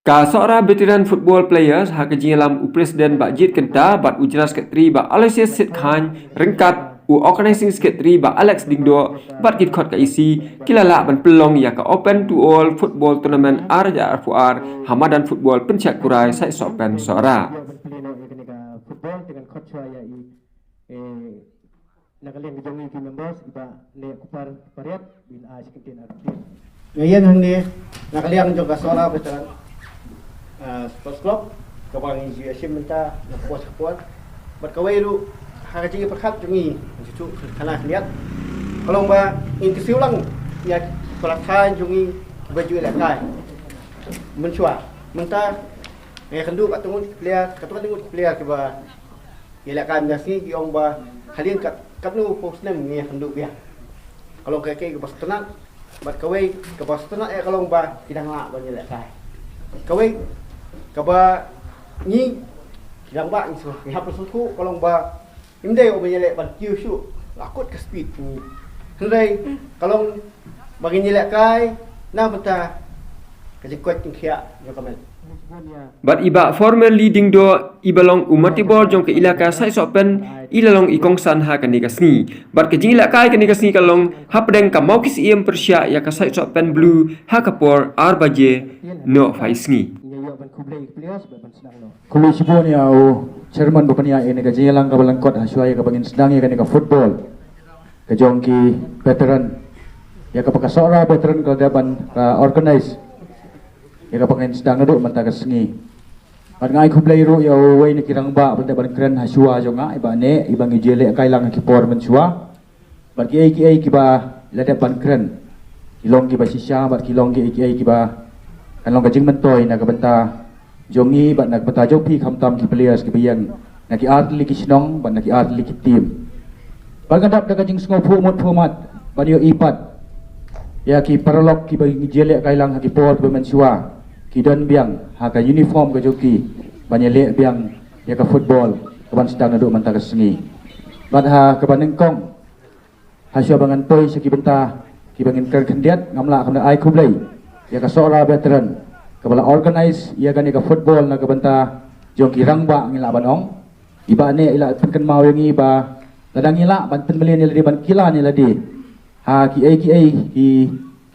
Ka seorang veteran football players ha kejilam u presiden Bajit Kenta bat ujras sekretari ba Aloysius Sid Khan rengkat u organizing secretary ba Alex Dingdo bat kit khot ka isi kilala ban pelong ya ka open to all football tournament Arja Arfuar Hamadan football pencak kurai sai sopen sora. Football dengan coach saya nakalian gejong team members iba ne kupar pariat bin a sekitin aktif. Ngayon handi nakalian jong kasola veteran sports club kabang inisiasi menta nakuas kuat berkawai lu haraji perkat jungi situ tanah lihat kalau ba intisi ulang ya pelakhan jungi baju lekai mencua menta kendu kat tunggu player ke ba lekai nasi yang ba halin kat nu posnem ni kendu dia kalau ke pas tenang berkawai ke pas tenang kalau ba tidak lak banyak lekai kawai kaba ni yang ba isu ni hapus suku kalau ba imdai obanyele ban kiusu lakut ke speed ni hendai kalau bagi nyelek kai na beta kejekuat tingkia yo kamen. Bat iba former leading do ibalong umatibor jong ke ilaka sai sopen ilalong ikongsan ha kani kasni bat ke jingla kai kani kasni kalong hapdeng ka maukis iem persya ya ka sai sopen blue ha kapor arbaje no faisngi. Kuli sibon ya o chairman bapania ini ka jilang ka balangkot haswaya ka bangin sedang ya kani ka football ka jongki veteran ya ka pakasora veteran ka daban ka organize ya ka bangin sedang nadu manta ka sengi pat ngai kublai ru ya wei ni kirang ba benda ban kren haswa jonga iba ne ibang ijele kailang ki por mensua bat ki ai ki ba lada ban kren kilong ki ba sisya bat kilong ki ai ki ba kanlong ka jing mentoy na ka benta jongi bat nak beta jok pi khamtam ki players ki biyan naki atli ki sinong bat naki atli ki team bagandap daga jing sngo phumut phumat ban yo ipat ya ki paralok ki bagi jele kailang ki por be mensua ki don biang ha ka uniform ka joki banyele biang ya ka football kaban sedang naduk manta ka sengi bat ha ka banengkong hasya bangan toy seki benta ki bangin kan kendiat ngamla kamna ai kublai ya ka sora veteran kepala organize ia kan ka football na kabanta jong kirang ba ngila banong iba ne ila penken mau yang iba ladang ila ban pen belian ila di ban kila ni ladi ha ki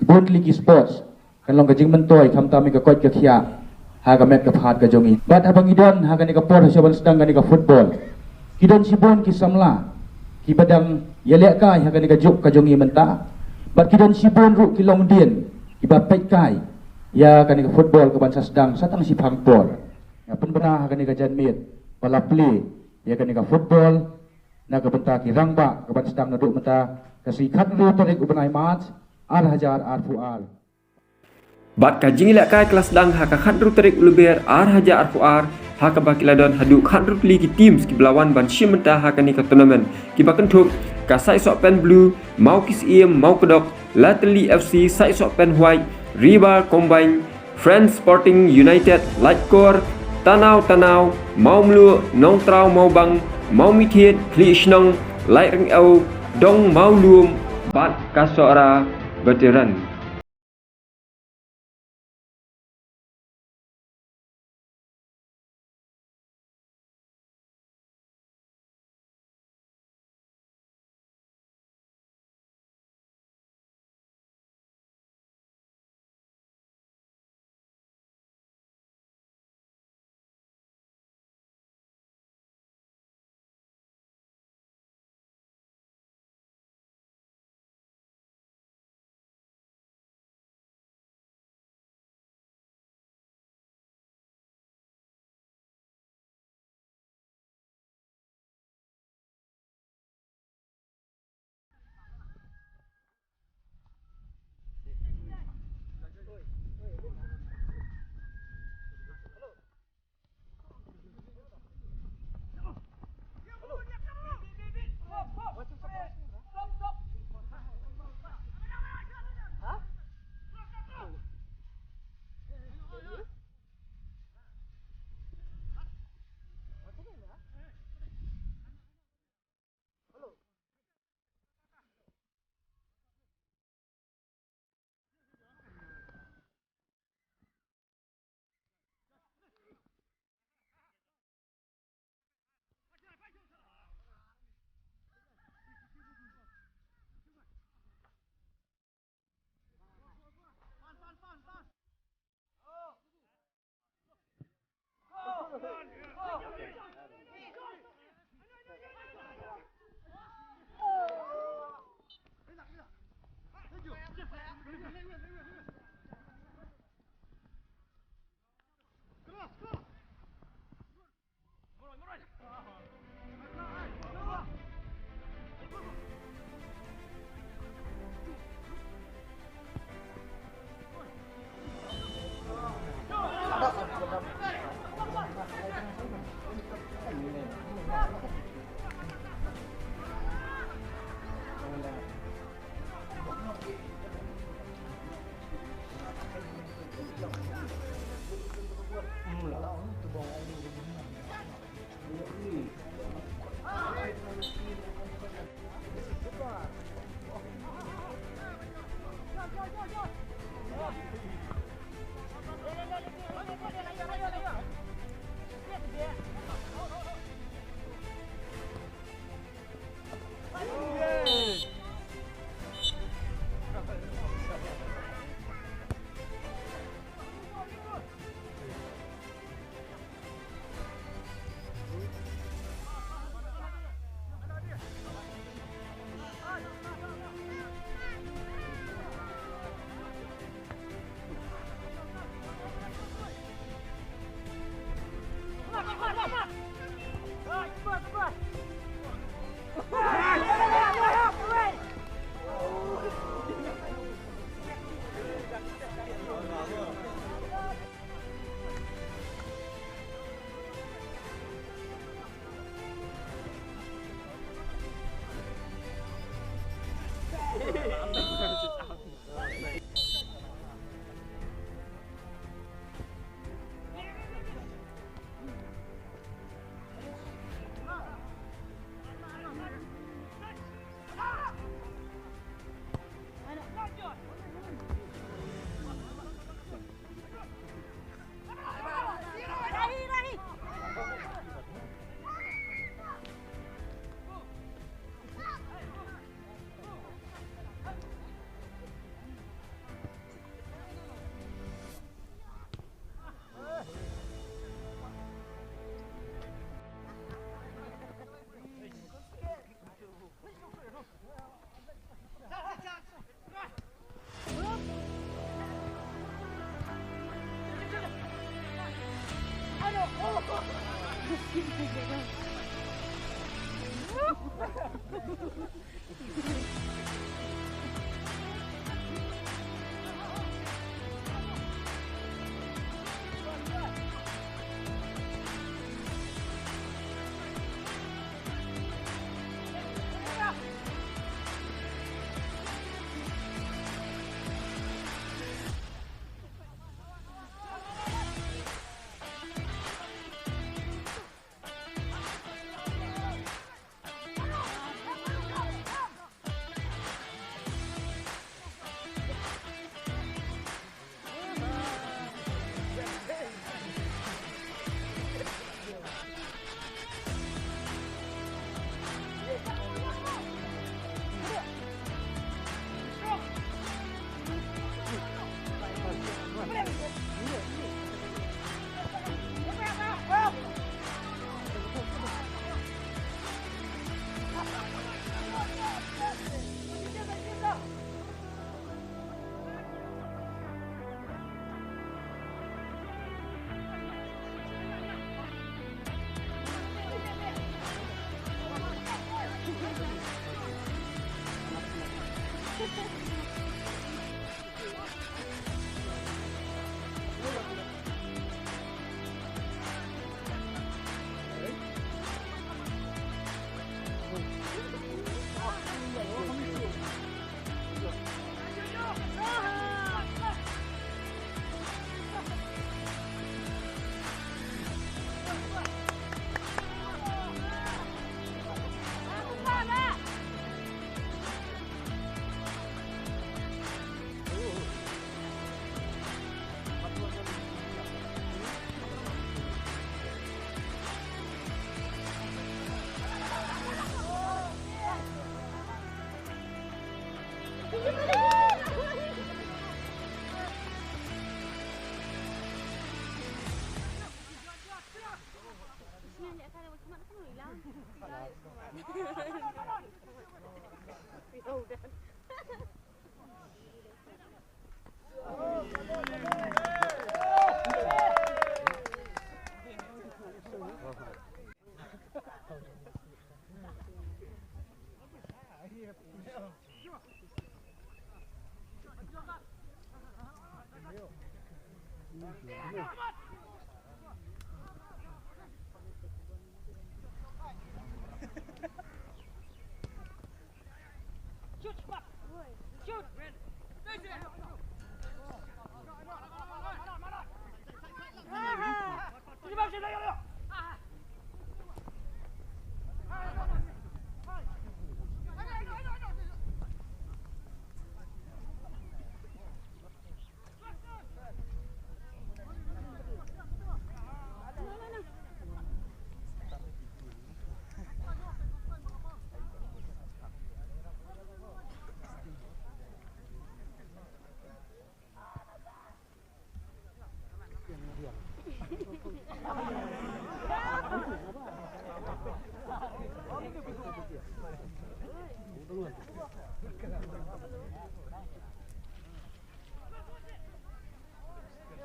botli ki sports kan long ka jing mentoy kam tami ka kot ka khia ha ka met ka phat ka jongi bat abang idon ha kan ka por ha sedang kan ka football kidon sibon ki samla ki badang yelek kai ha kan ka juk ka jongi menta bat kidon sibon ru ki long dien iba pek kai ya kani ka football ka bansa sedang satang si pangpor ya pun benar kani ka janmit pala play ya kani ka football na ka benta ki rangba ka ban sedang naduk mata kasi khatlu tarik ubanai mat ar hajar ar fual Bat ka jingila kai kelas dang ha ka khatru tarik uluber ar hajar ar fuar ha ka bakiladon hadu khatru pli ki teams ki belawan ban shimenta ha kani ka tournament ki bakentuk ka sai sopen blue maukis iem mau kedok Lately FC sai sopen white Rival Combine, Friends Sporting United, Lightcore, Tanau, Mau Mlu, Nong Trau Mau Bang, Mau Mithiet, Kli Shnong, Light Ring Au, Dong Mau Luum, Bat Kasora, Veteran.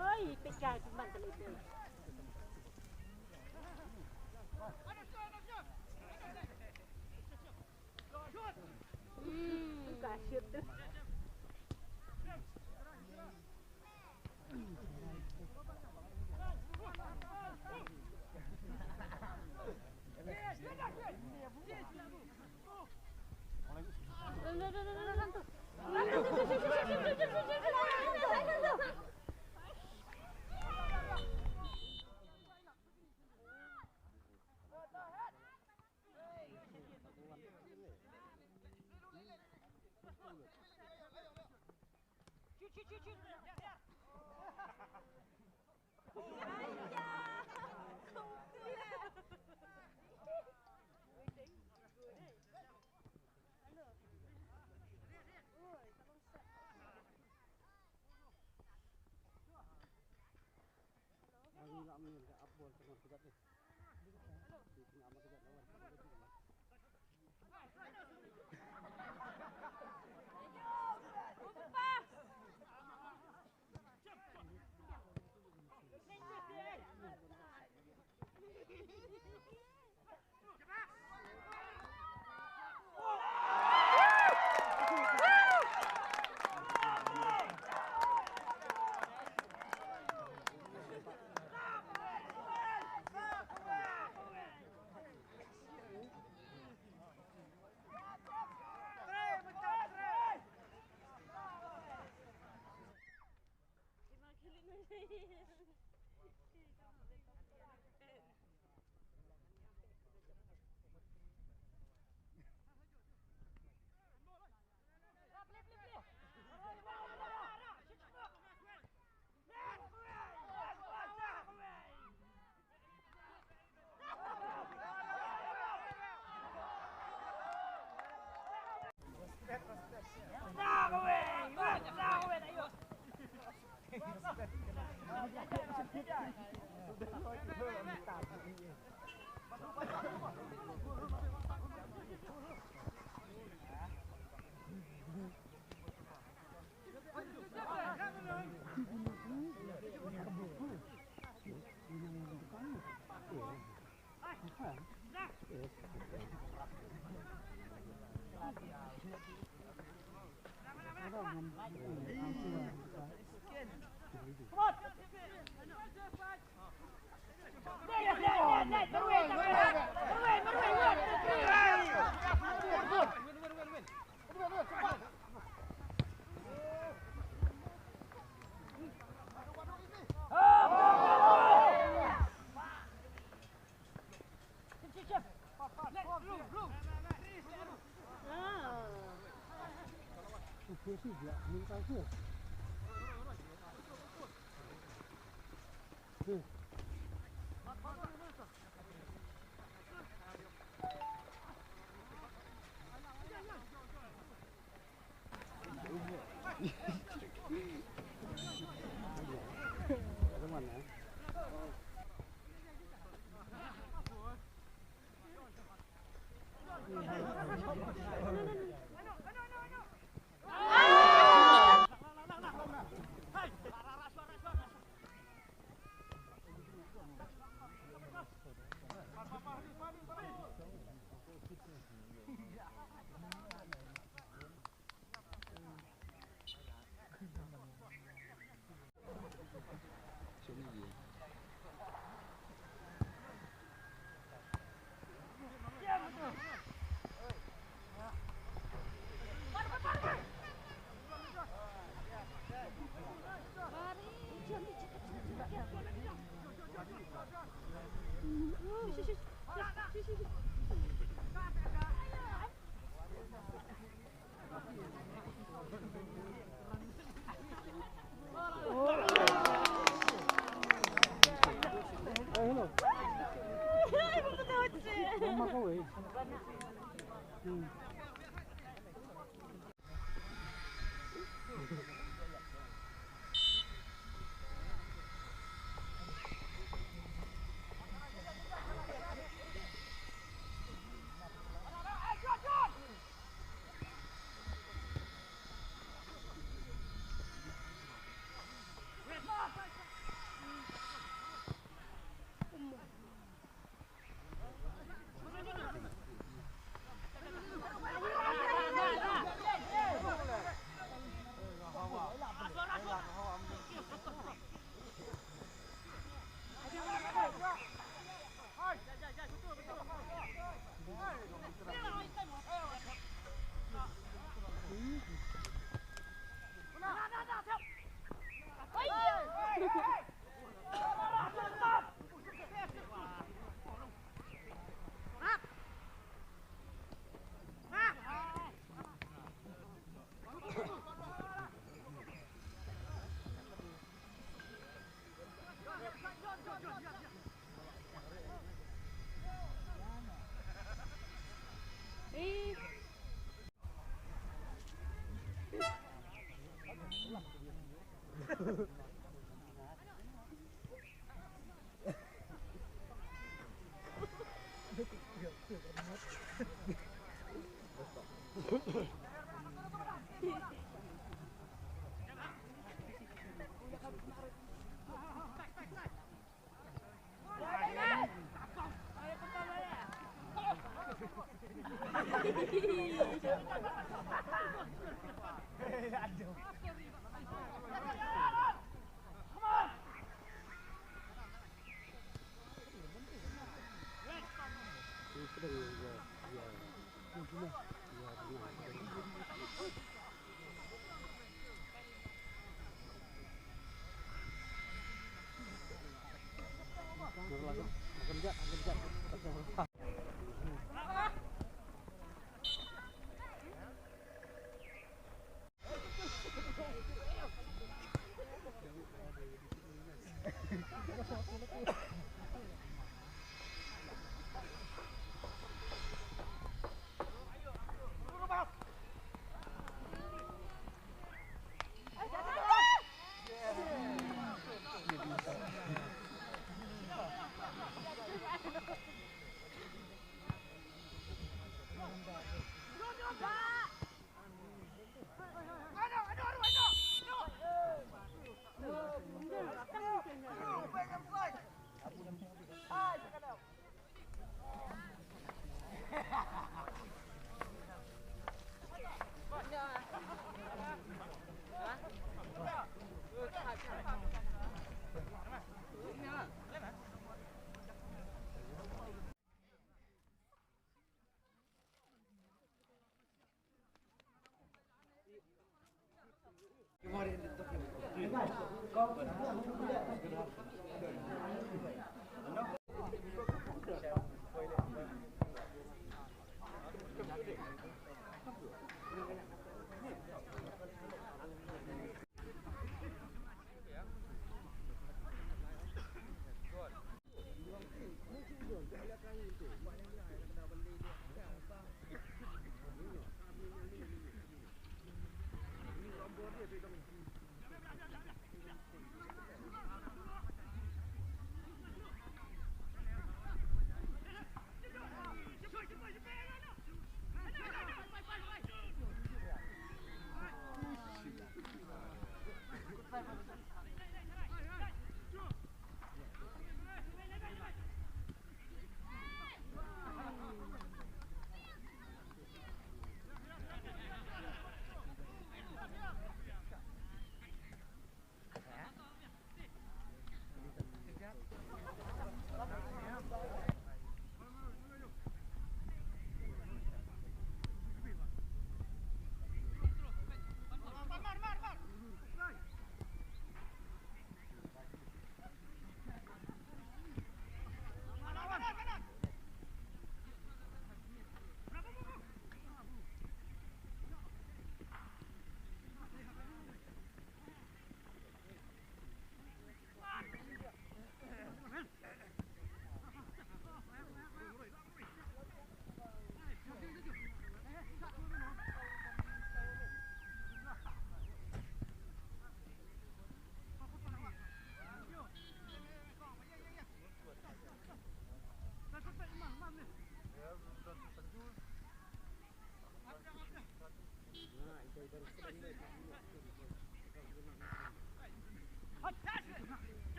Oi, pegar de mantel itu. Buka shoot tu.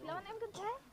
Lawan em cần thế.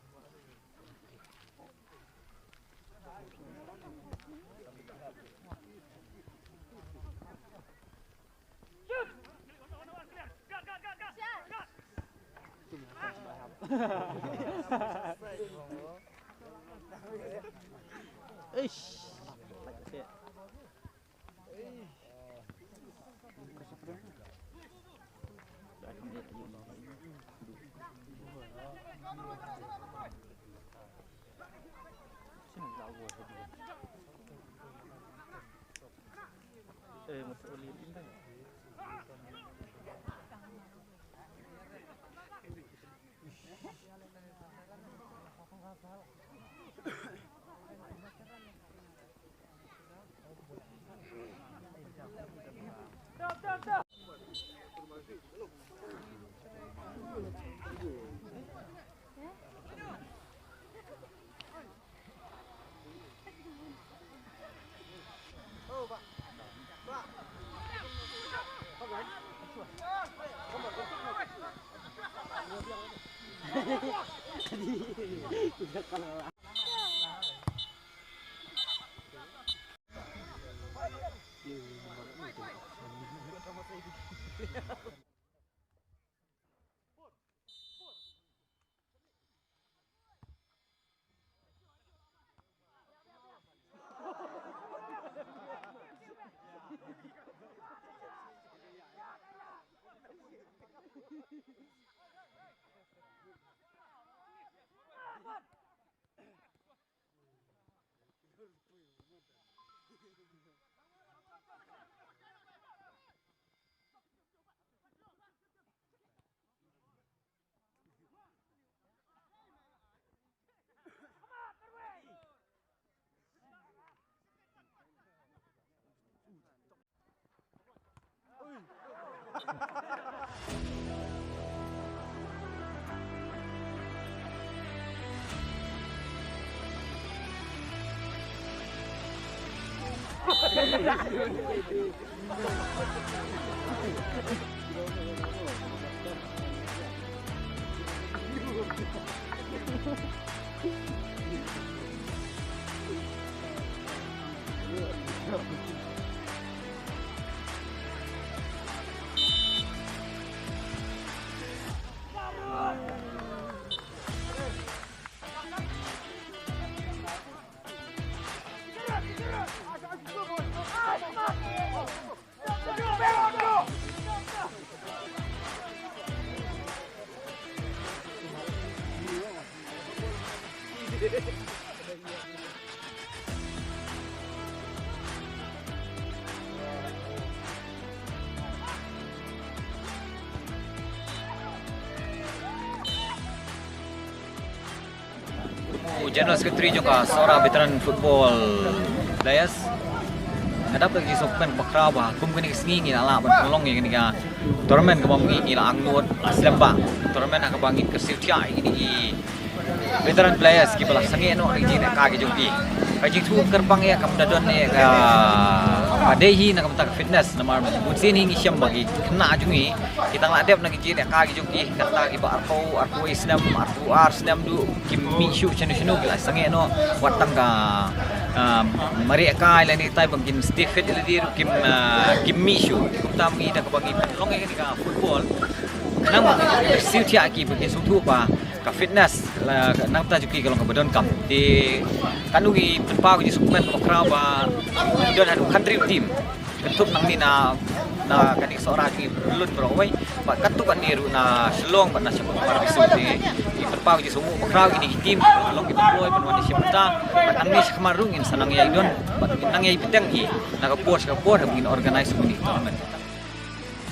General Secretary juga seorang veteran football players. Ada lagi sopan bakra bah, kum kini kesengi ni ala bertolong ni kini tournament kebangi ni la angnut aslemba. Tournament nak kebangi kersiu tiai ini veteran players ki balas sangi no ni jina ka ke jogi. Kaji tu kerpang ya kam dadon ni adehi nak kamta fitness namar mutsin ni syam bagi kena jungi kita ngadep nak jina ka ke jogi kata iba arko islam arko islam du kimmi shu chenu gelas sangi no watang ka mari ka la ni tai bangin Stephen ledir kimmi shu kita mi dak bagi long ni ka football nang siu tia ki bagi sutu pa ka fitness la nang ta juki kalau ka badon kam di kanungi penpa ko sukmen ko kraba don adu country team ketuk nang ni na kani seorang ki belun berowai ba katuk kan niru na selong ba na sebut par bisu di penpa ko sumu ko kraba ni team long ki deploy penwani sipta ba nang ni kamarung in sanang yai don ba nang yai pitang i na ka post begin organize ko ni tournament